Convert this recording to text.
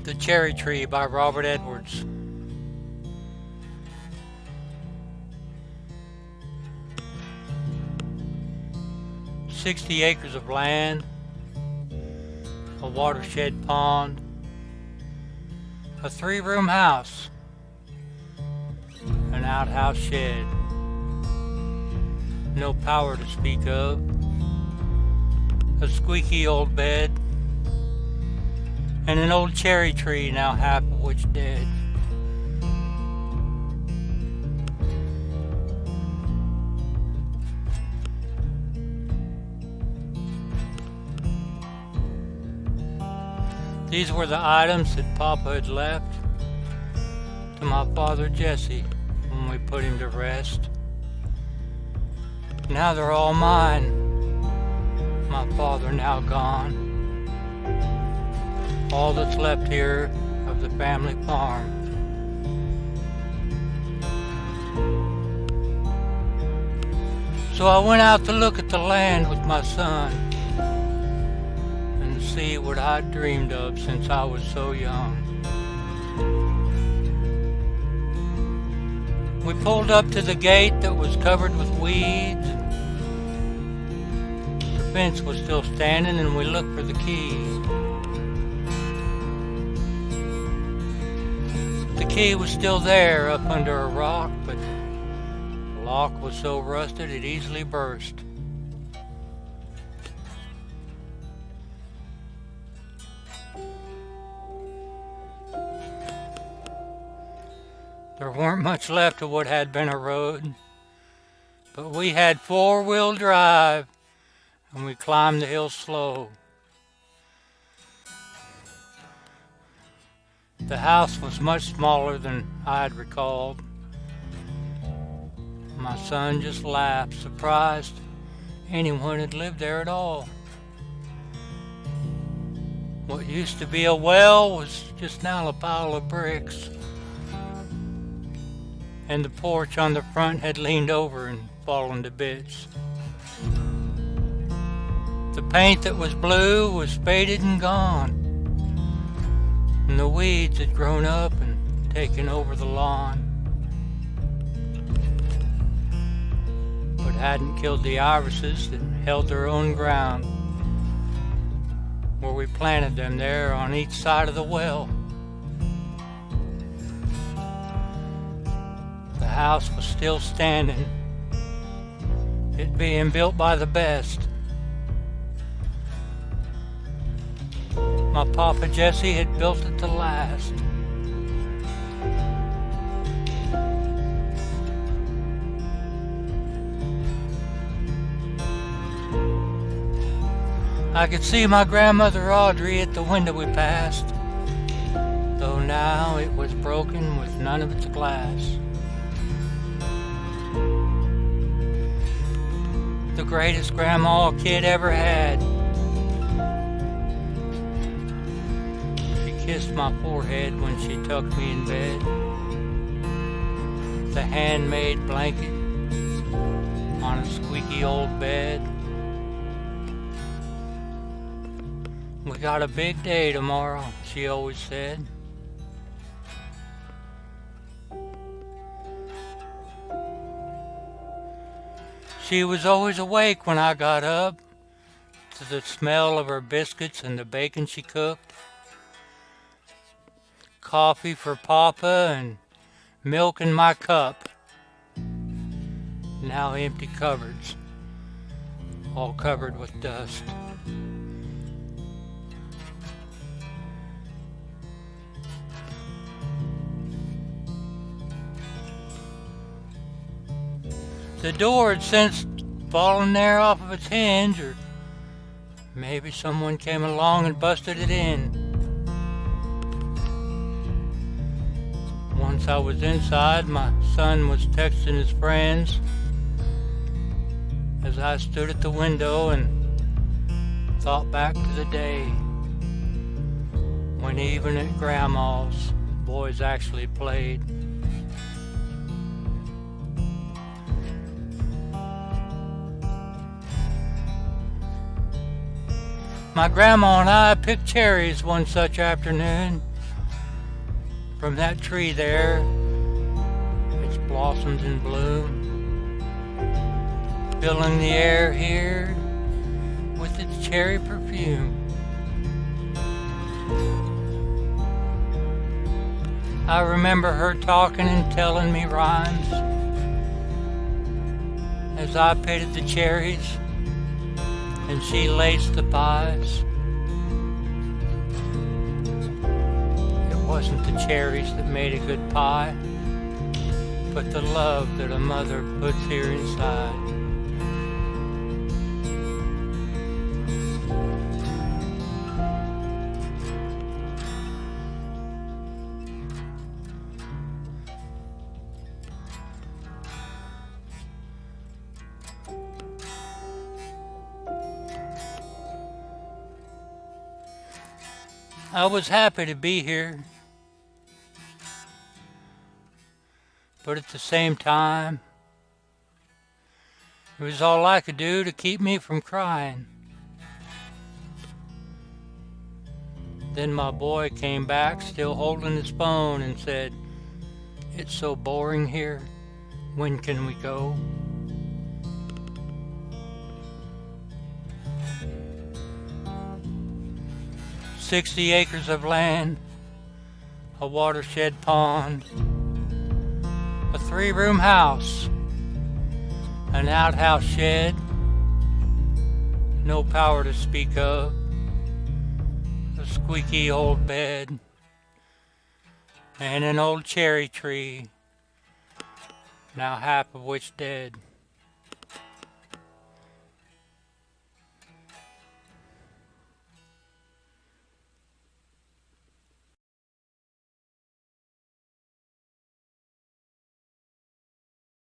The Cherry Tree by Robert Edwards. "60 acres of land, a watershed pond, a 3-room house, an outhouse shed, no power to speak of, a squeaky old bed, and an old cherry tree, now half of which dead. These were the items that Papa had left to my father Jesse when we put him to rest. Now they're all mine, my father now gone. All that's left here of the family farm. So I went out to look at the land with my son and see what I'd dreamed of since I was so young. We pulled up to the gate that was covered with weeds. The fence was still standing and we looked for the keys. The key was still there up under a rock, but the lock was so rusted it easily burst. There weren't much left of what had been a road, but we had 4-wheel drive and we climbed the hill slow. The house was much smaller than I had recalled. My son just laughed, surprised anyone had lived there at all. What used to be a well was just now a pile of bricks, and the porch on the front had leaned over and fallen to bits. The paint that was blue was faded and gone, and the weeds had grown up and taken over the lawn, but hadn't killed the irises that held their own ground where we planted them there on each side of the well. The house was still standing, it being built by the best. My Papa Jesse had built it to last. I could see my grandmother Audrey at the window we passed, though now it was broken with none of its glass. The greatest grandma a kid ever had. Kissed my forehead when she tucked me in bed. The handmade blanket on a squeaky old bed. We got a big day tomorrow, she always said. She was always awake when I got up to the smell of her biscuits and the bacon she cooked. Coffee for Papa and milk in my cup. Now empty cupboards, all covered with dust. The door had since fallen there off of its hinge, or maybe someone came along and busted it in. Once I was inside, my son was texting his friends as I stood at the window and thought back to the day when even at Grandma's, boys actually played. My grandma and I picked cherries one such afternoon From that tree there, its blossoms in bloom, filling the air here with its cherry perfume. I remember her talking and telling me rhymes as I pitted the cherries and she laced the pies. It wasn't the cherries that made a good pie, but the love that a mother puts here inside. I was happy to be here, but at the same time, it was all I could do to keep me from crying. Then my boy came back, still holding his phone, and said, "It's so boring here. When can we go?" "60 acres of land, a watershed pond, a 3-room house, an outhouse shed, no power to speak of, a squeaky old bed, and an old cherry tree, now half of which dead."